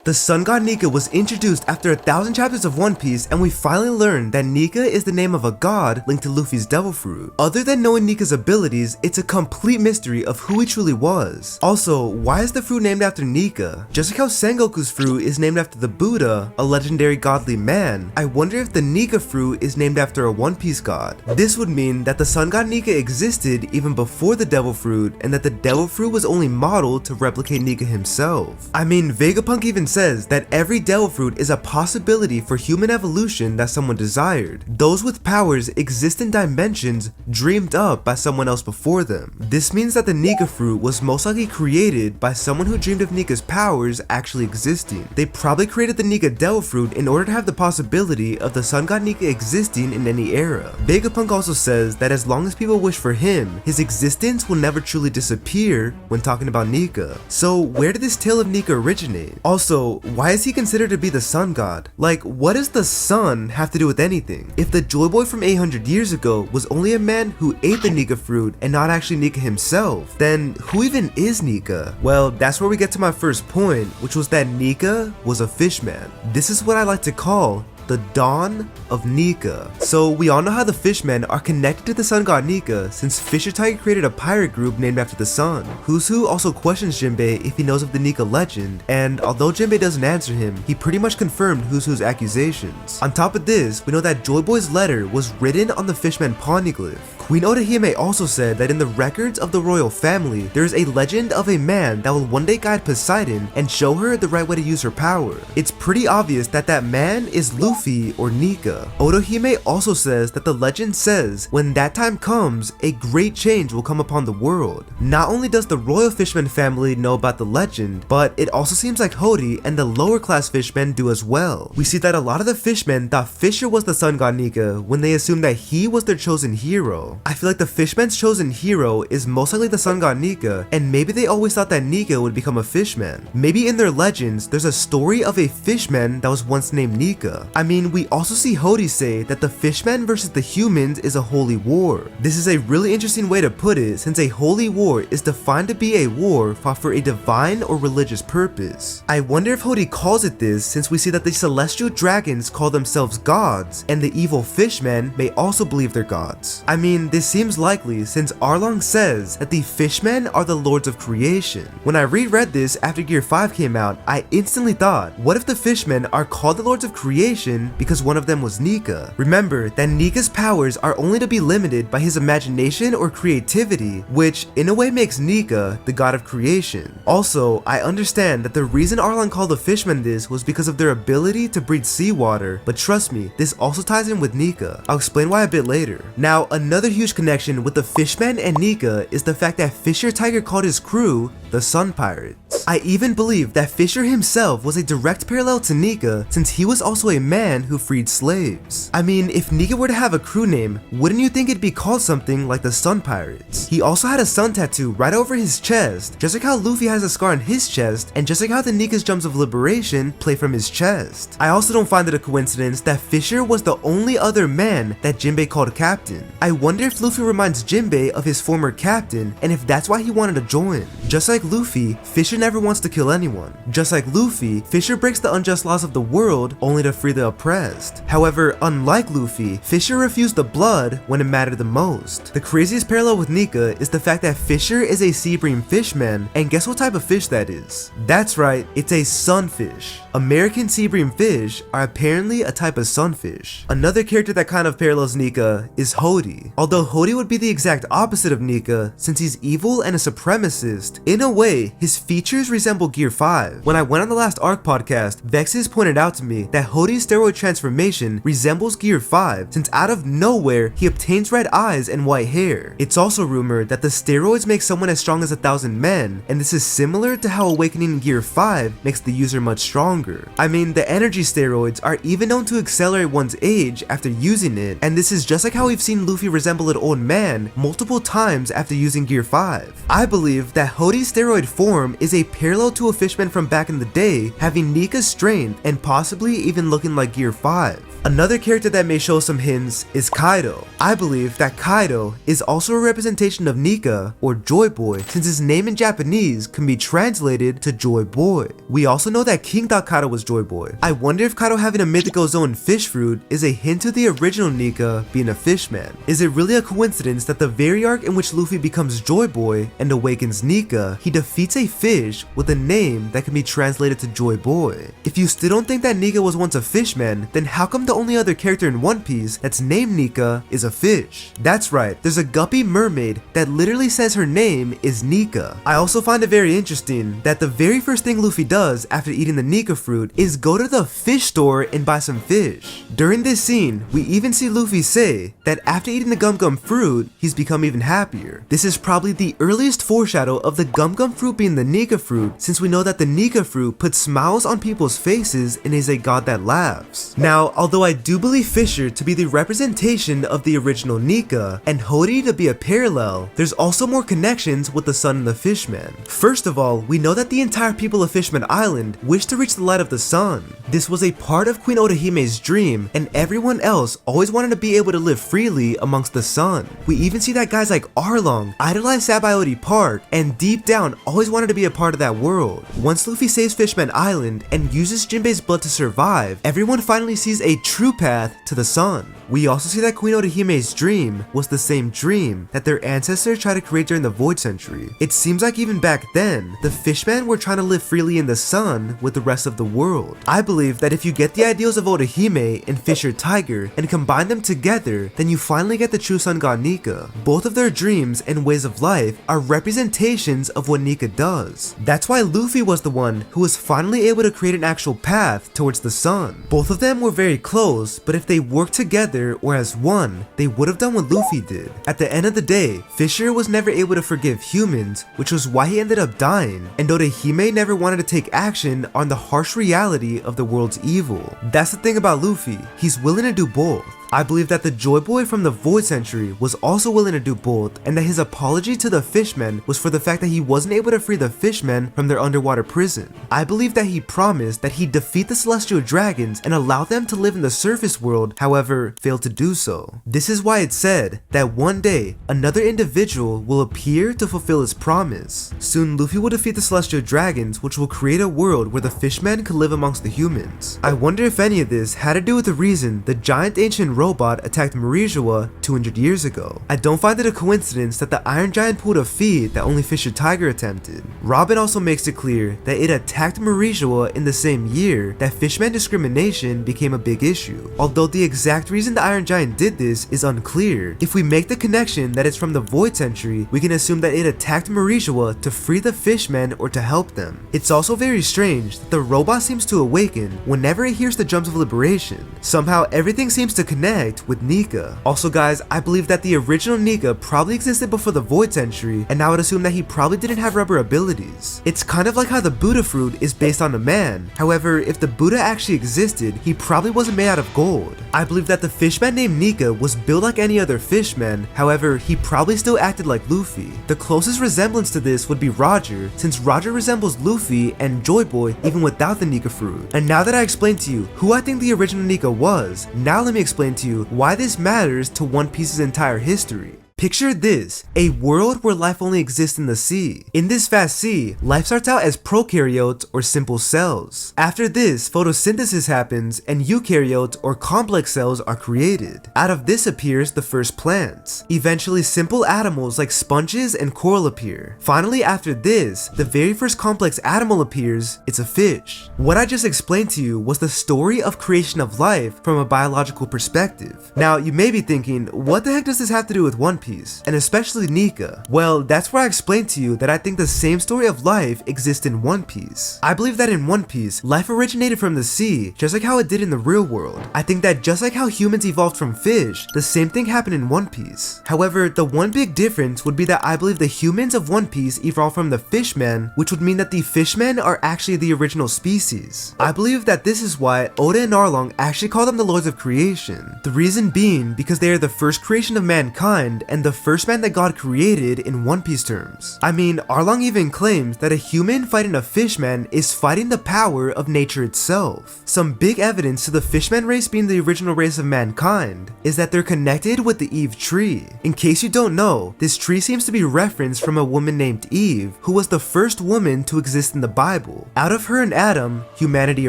The Sun God Nika was introduced after 1,000 chapters of One Piece, and we finally learned that Nika is the name of a god linked to Luffy's devil fruit. Other than knowing Nika's abilities, it's a complete mystery of who he truly was. Also, why is the fruit named after Nika? Just like how Sengoku's fruit is named after the Buddha, a legendary godly man, I wonder if the Nika fruit is named after a One Piece god. This would mean that the Sun God Nika existed even before the devil fruit, and that the devil fruit was only modeled to replicate Nika himself. I mean, Vegapunk even says that every devil fruit is a possibility for human evolution that someone desired. Those with powers exist in dimensions dreamed up by someone else before them. This means that the Nika fruit was most likely created by someone who dreamed of Nika's powers actually existing. They probably created the Nika devil fruit in order to have the possibility of the Sun God Nika existing in any era. Vegapunk also says that as long as people wish for him, his existence will never truly disappear when talking about Nika. So where did this tale of Nika originate? Also, why is he considered to be the sun god? Like, what does the sun have to do with anything? If the Joy Boy from 800 years ago was only a man who ate the Nika fruit and not actually Nika himself, then who even is Nika? Well, that's where we get to my first point, which was that Nika was a fishman. This is what I like to call the dawn of Nika. So we all know how the Fishmen are connected to the Sun God Nika, since Fisher Tiger created a pirate group named after the sun. Who's Who also questions Jinbei if he knows of the Nika legend, and although Jinbei doesn't answer him, he pretty much confirmed Who's Who's accusations. On top of this, we know that Joy Boy's letter was written on the Fishman poneglyph. Queen Orihime also said that in the records of the royal family, there is a legend of a man that will one day guide Poseidon and show her the right way to use her power. It's pretty obvious that that man is Luffy or Nika. Orihime also says that the legend says when that time comes, a great change will come upon the world. Not only does the royal Fishman family know about the legend, but it also seems like Hody and the lower class fishmen do as well. We see that a lot of the fishmen thought Fisher was the Sun God Nika when they assumed that he was their chosen hero. I feel like the Fishman's chosen hero is most likely the Sun God Nika, and maybe they always thought that Nika would become a fishman. Maybe in their legends, there's a story of a fishman that was once named Nika. I mean, we also see Hody say that the Fishmen versus the humans is a holy war. This is a really interesting way to put it, since a holy war is defined to be a war fought for a divine or religious purpose. I wonder if Hody calls it this, since we see that the celestial dragons call themselves gods, and the evil fishmen may also believe they're gods. I mean, this seems likely since Arlong says that the Fishmen are the lords of creation. When I reread this after Gear 5 came out, I instantly thought, what if the Fishmen are called the lords of creation because one of them was Nika? Remember that Nika's powers are only to be limited by his imagination or creativity, which in a way makes Nika the god of creation. Also, I understand that the reason Arlong called the Fishmen this was because of their ability to breathe seawater, but trust me, this also ties in with Nika. I'll explain why a bit later. Now, another huge connection with the Fishmen and Nika is the fact that Fisher Tiger called his crew the Sun Pirates. I even believe that Fisher himself was a direct parallel to Nika, since he was also a man who freed slaves. I mean, if Nika were to have a crew name, wouldn't you think it'd be called something like the Sun Pirates? He also had a sun tattoo right over his chest, just like how Luffy has a scar on his chest, and just like how the Nika's Gems of Liberation play from his chest. I also don't find it a coincidence that Fisher was the only other man that Jinbei called captain. I wonder if Luffy reminds Jinbei of his former captain, and if that's why he wanted to join. Just like Luffy, Fisher never wants to kill anyone. Just like Luffy, Fisher breaks the unjust laws of the world only to free the oppressed. However, unlike Luffy, Fisher refused the blood when it mattered the most. The craziest parallel with Nika is the fact that Fisher is a sea bream fishman, and guess what type of fish that is? That's right, it's a sunfish. American sea bream fish are apparently a type of sunfish. Another character that kind of parallels Nika is Hody. Although Hody would be the exact opposite of Nika, since he's evil and a supremacist, in a way, his features resemble Gear 5. When I went on the last arc podcast, Vexes pointed out to me that Hody's steroid transformation resembles Gear 5, since out of nowhere, he obtains red eyes and white hair. It's also rumored that the steroids make someone as strong as 1,000 men, and this is similar to how awakening in Gear 5 makes the user much stronger. I mean, the energy steroids are even known to accelerate one's age after using it, and this is just like how we've seen Luffy resemble an old man multiple times after using Gear 5. I believe that Hody's steroid form is a parallel to a fishman from back in the day, having Nika's strength and possibly even looking like Gear 5. Another character that may show some hints is Kaido. I believe that Kaido is also a representation of Nika, or Joy Boy, since his name in Japanese can be translated to Joy Boy. We also know that King thought Kaido was Joy Boy. I wonder if Kaido having a mythical zone fish fruit is a hint to the original Nika being a Fishman. Is it really a coincidence that the very arc in which Luffy becomes Joy Boy and awakens Nika, he defeats a fish with a name that can be translated to Joy Boy? If you still don't think that Nika was once a Fishman, then how come the only other character in One Piece that's named Nika is a fish? That's right, there's a guppy mermaid that literally says her name is Nika. I also find it very interesting that the very first thing Luffy does after eating the Nika fruit is go to the fish store and buy some fish. During this scene, we even see Luffy say that after eating the Gum Gum fruit, he's become even happier. This is probably the earliest foreshadow of the Gum Gum fruit being the Nika fruit, since we know that the Nika fruit puts smiles on people's faces and is a god that laughs. Now, although I do believe Fisher to be the representation of the original Nika, and Hody to be a parallel, there's also more connections with the sun and the Fishman. First of all, we know that the entire people of Fishman Island wish to reach the light of the sun. This was a part of Queen Odahime's dream, and everyone else always wanted to be able to live freely amongst the sun. We even see that guys like Arlong idolize Sabaody Park, and deep down always wanted to be a part of that world. Once Luffy saves Fishman Island and uses Jinbei's blood to survive, everyone finally sees a true path to the sun. We also see that Queen Odahime's dream was the same dream that their ancestors tried to create during the Void Century. It seems like even back then, the Fishmen were trying to live freely in the sun with the rest of the world. I believe that if you get the ideals of Odahime and Fisher Tiger and combine them together, then you finally get the true Sun God Nika. Both of their dreams and ways of life are representations of what Nika does. That's why Luffy was the one who was finally able to create an actual path towards the sun. Both of them were very close, but if they worked together or as one, they would have done what Luffy did. At the end of the day, Fisher was never able to forgive humans, which was why he ended up dying, and Odahime never wanted to take action on the harsh reality of the world's evil. That's the thing about Luffy, he's willing to do both. I believe that the Joy Boy from the Void Century was also willing to do both, and that his apology to the Fishmen was for the fact that he wasn't able to free the Fishmen from their underwater prison. I believe that he promised that he'd defeat the Celestial Dragons and allow them to live in the surface world, however, failed to do so. This is why it's said that one day, another individual will appear to fulfill his promise. Soon Luffy will defeat the Celestial Dragons, which will create a world where the Fishmen could live amongst the humans. I wonder if any of this had to do with the reason the giant ancient robot attacked Marijoa 200 years ago. I don't find it a coincidence that the Iron Giant pulled a feat that only Fisher Tiger attempted. Robin also makes it clear that it attacked Marijoa in the same year that Fishman discrimination became a big issue. Although the exact reason the Iron Giant did this is unclear, if we make the connection that it's from the Void Century, we can assume that it attacked Marijoa to free the Fishmen or to help them. It's also very strange that the robot seems to awaken whenever it hears the drums of liberation. Somehow everything seems to connect with Nika. Also guys, I believe that the original Nika probably existed before the Void Century, and I would assume that he probably didn't have rubber abilities. It's kind of like how the Buddha fruit is based on a man. However, if the Buddha actually existed, he probably wasn't made out of gold. I believe that the Fishman named Nika was built like any other Fishman, however, he probably still acted like Luffy. The closest resemblance to this would be Roger, since Roger resembles Luffy and Joy Boy even without the Nika fruit. And now that I explained to you who I think the original Nika was, now let me explain to you why this matters to One Piece's entire history. Picture this, a world where life only exists in the sea. In this vast sea, life starts out as prokaryotes or simple cells. After this, photosynthesis happens and eukaryotes or complex cells are created. Out of this appears the first plants. Eventually, simple animals like sponges and coral appear. Finally, after this, the very first complex animal appears, it's a fish. What I just explained to you was the story of creation of life from a biological perspective. Now, you may be thinking, what the heck does this have to do with One Piece? And especially Nika? Well, that's where I explained to you that I think the same story of life exists in One Piece. I believe that in One Piece, life originated from the sea, just like how it did in the real world. I think that just like how humans evolved from fish, the same thing happened in One Piece. However, the one big difference would be that I believe the humans of One Piece evolved from the Fishmen, which would mean that the Fishmen are actually the original species. I believe that this is why Oda and Arlong actually call them the Lords of Creation. The reason being because they are the first creation of mankind and and the first man that God created in One Piece terms. I mean, Arlong even claims that a human fighting a Fishman is fighting the power of nature itself. Some big evidence to the Fishman race being the original race of mankind is that they're connected with the Eve tree. In case you don't know, this tree seems to be referenced from a woman named Eve, who was the first woman to exist in the Bible. Out of her and Adam, humanity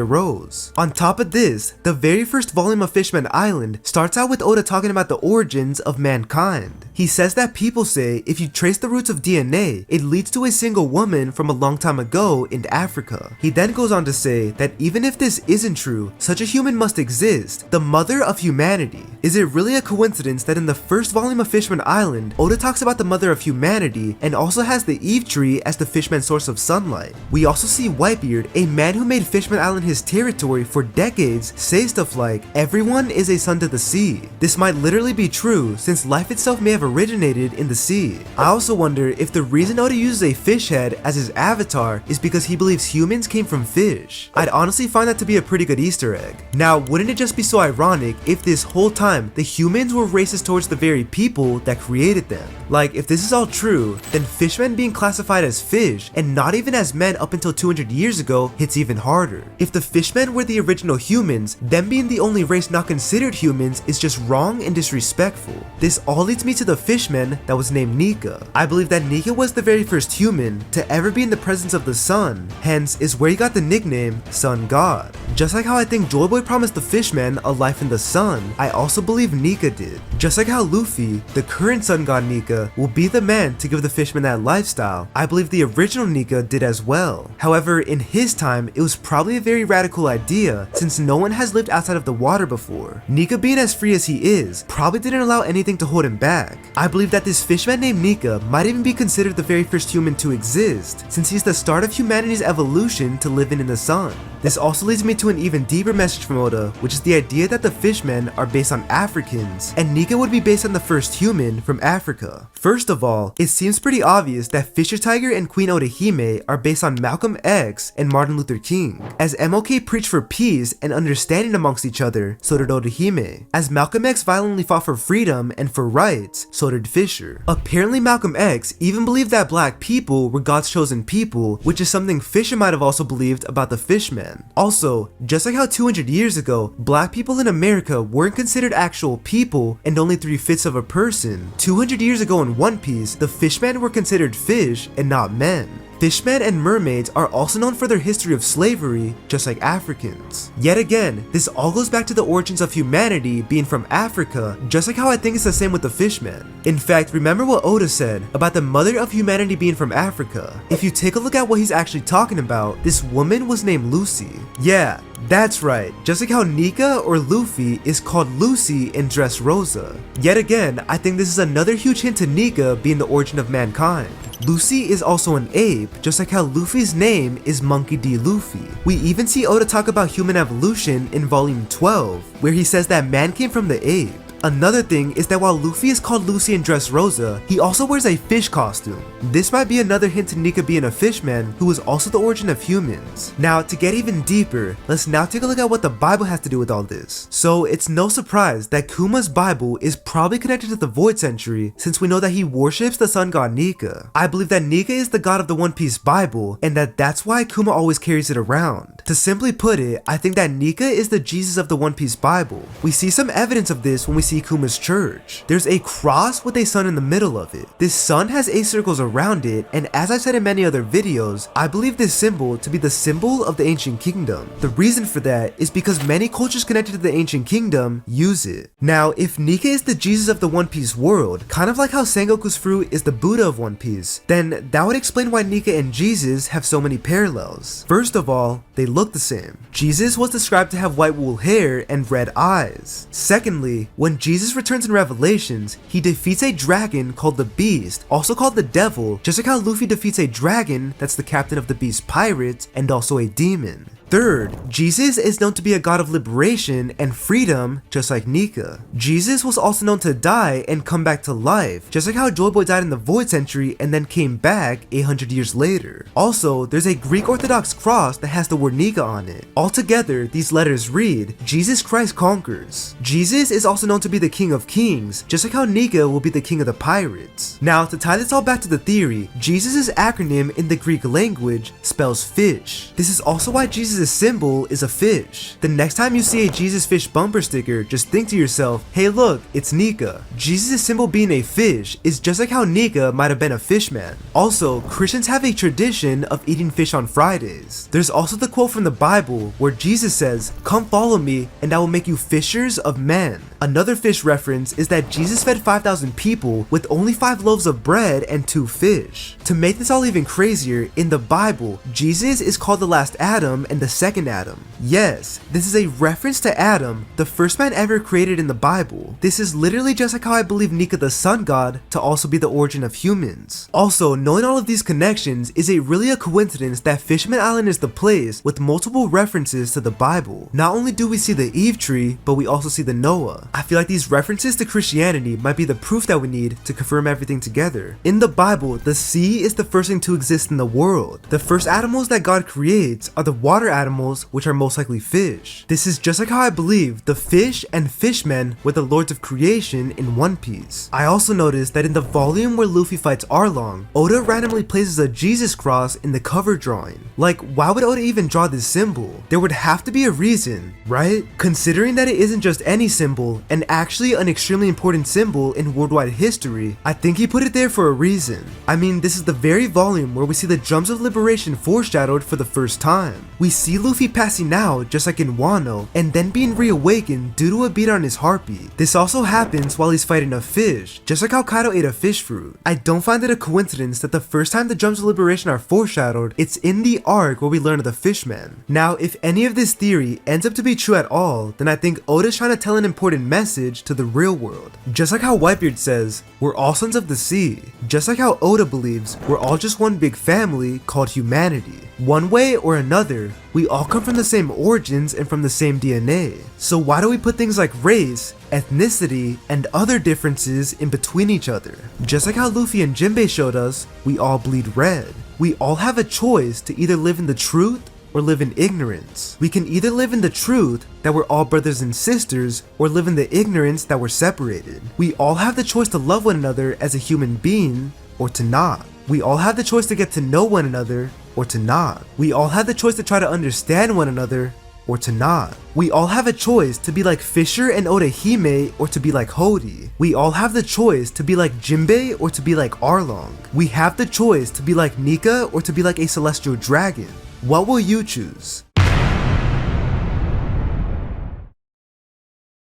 arose. On top of this, the very first volume of Fishman Island starts out with Oda talking about the origins of mankind. He says that people say if you trace the roots of DNA, it leads to a single woman from a long time ago in Africa. He then goes on to say that even if this isn't true, such a human must exist, the mother of humanity. Is it really a coincidence that in the first volume of Fishman Island, Oda talks about the mother of humanity and also has the Eve tree as the Fishman source of sunlight? We also see Whitebeard, a man who made Fishman Island his territory for decades, say stuff like, "Everyone is a son to the sea." This might literally be true since life itself may have originated in the sea. I also wonder if the reason Oda uses a fish head as his avatar is because he believes humans came from fish. I'd honestly find that to be a pretty good Easter egg. Now, wouldn't it just be so ironic if this whole time the humans were racist towards the very people that created them? Like, if this is all true, then Fishmen being classified as fish and not even as men up until 200 years ago hits even harder. If the Fishmen were the original humans, them being the only race not considered humans is just wrong and disrespectful. This all leads me to the Fishman that was named Nika. I believe that Nika was the very first human to ever be in the presence of the sun, hence is where he got the nickname Sun God. Just like how I think JoeJoe promised the Fishman a life in the sun, I also believe Nika did. Just like how Luffy, the current Sun God Nika, will be the man to give the Fishman that lifestyle, I believe the original Nika did as well. However, in his time, it was probably a very radical idea since no one has lived outside of the water before. Nika being as free as he is, probably didn't allow anything to hold him back. I believe that this Fishman named Nika might even be considered the very first human to exist, since he's the start of humanity's evolution to living in the sun. This also leads me to an even deeper message from Oda, which is the idea that the Fishmen are based on Africans, and Nika would be based on the first human from Africa. First of all, it seems pretty obvious that Fisher Tiger and Queen Odahime are based on Malcolm X and Martin Luther King. As MLK preached for peace and understanding amongst each other, so did Odahime. As Malcolm X violently fought for freedom and for rights, so did Fisher. Apparently Malcolm X even believed that black people were God's chosen people, which is something Fisher might have also believed about the Fishmen. Also, just like how 200 years ago, black people in America weren't considered actual people and only 3/5 of a person, 200 years ago in One Piece, the Fishmen were considered fish and not men. Fishmen and mermaids are also known for their history of slavery, just like Africans. Yet again, this all goes back to the origins of humanity being from Africa, just like how I think it's the same with the Fishmen. In fact, remember what Oda said about the mother of humanity being from Africa. If you take a look at what he's actually talking about, this woman was named Lucy. Yeah, that's right, just like how Nika or Luffy is called Lucy in Dressrosa. Yet again, I think this is another huge hint to Nika being the origin of mankind. Lucy is also an ape, just like how Luffy's name is Monkey D. Luffy. We even see Oda talk about human evolution in volume 12, where he says that man came from the ape. Another thing is that while Luffy is called Lucy in Dressrosa, he also wears a fish costume. This might be another hint to Nika being a fishman who is also the origin of humans. Now, to get even deeper, let's now take a look at what the Bible has to do with all this. So, it's no surprise that Kuma's Bible is probably connected to the Void Century since we know that he worships the Sun God Nika. I believe that Nika is the god of the One Piece Bible and that's why Kuma always carries it around. To simply put it, I think that Nika is the Jesus of the One Piece Bible. We see some evidence of this when we see Kuma's church. There's a cross with a sun in the middle of it. This sun has 8 circles around it, and as I've said in many other videos, I believe this symbol to be the symbol of the ancient kingdom. The reason for that is because many cultures connected to the ancient kingdom use it. Now, if Nika is the Jesus of the One Piece world, kind of like how Sengoku's fruit is the Buddha of One Piece, then that would explain why Nika and Jesus have so many parallels. First of all, they look the same. Jesus was described to have white wool hair and red eyes. Secondly, when Jesus returns in Revelations, he defeats a dragon called the Beast, also called the Devil, just like how Luffy defeats a dragon that's the captain of the Beast pirates and also a demon. Third, Jesus is known to be a god of liberation and freedom, just like Nika. Jesus was also known to die and come back to life, just like how JoeJoe died in the Void Century and then came back 800 years later. Also, there's a Greek Orthodox cross that has the word Nika on it. Altogether, these letters read, Jesus Christ conquers. Jesus is also known to be the King of Kings, just like how Nika will be the King of the Pirates. Now, to tie this all back to the theory, Jesus' acronym in the Greek language spells fish. This is also why Jesus' symbol is a fish. The next time you see a Jesus fish bumper sticker, just think to yourself, hey look, it's Nika. Jesus' symbol being a fish is just like how Nika might have been a fishman. Also, Christians have a tradition of eating fish on Fridays. There's also the quote from the Bible where Jesus says, "Come follow me and I will make you fishers of men." Another fish reference is that Jesus fed 5,000 people with only 5 loaves of bread and 2 fish. To make this all even crazier, in the Bible, Jesus is called the last Adam and the second Adam. Yes, this is a reference to Adam, the first man ever created in the Bible. This is literally just like how I believe Nika the Sun God to also be the origin of humans. Also, knowing all of these connections, is it really a coincidence that Fishman Island is the place with multiple references to the Bible? Not only do we see the Eve tree, but we also see the Noah. I feel like these references to Christianity might be the proof that we need to confirm everything together. In the Bible, the sea is the first thing to exist in the world. The first animals that God creates are the water animals, which are most likely fish. This is just like how I believe the fish and fishmen were the lords of creation in One Piece. I also noticed that in the volume where Luffy fights Arlong, Oda randomly places a Jesus cross in the cover drawing. Like, why would Oda even draw this symbol? There would have to be a reason, right? Considering that it isn't just any symbol, and actually an extremely important symbol in worldwide history, I think he put it there for a reason. I mean, this is the very volume where we see the drums of liberation foreshadowed for the first time. We see Luffy passing out just like in Wano, and then being reawakened due to a beat on his heartbeat. This also happens while he's fighting a fish, just like how Kaido ate a fish fruit. I don't find it a coincidence that the first time the drums of liberation are foreshadowed, it's in the arc where we learn of the Fishman. Now, if any of this theory ends up to be true at all, then I think Oda's trying to tell an important message to the real world. Just like how Whitebeard says, we're all sons of the sea. Just like how Oda believes we're all just one big family called humanity. One way or another, we all come from the same origins and from the same DNA. So why do we put things like race, ethnicity, and other differences in between each other? Just like how Luffy and Jinbei showed us, we all bleed red. We all have a choice to either live in the truth or live in ignorance. We can either live in the truth that we're all brothers and sisters, or live in the ignorance that we're separated. We all have the choice to love one another as a human being, or to not. We all have the choice to get to know one another, or to not. We all have the choice to try to understand one another, or to not. We all have a choice to be like Fisher and Orihime, or to be like Hody. We all have the choice to be like Jinbei, or to be like Arlong. We have the choice to be like Nika, or to be like a celestial dragon. What will you choose?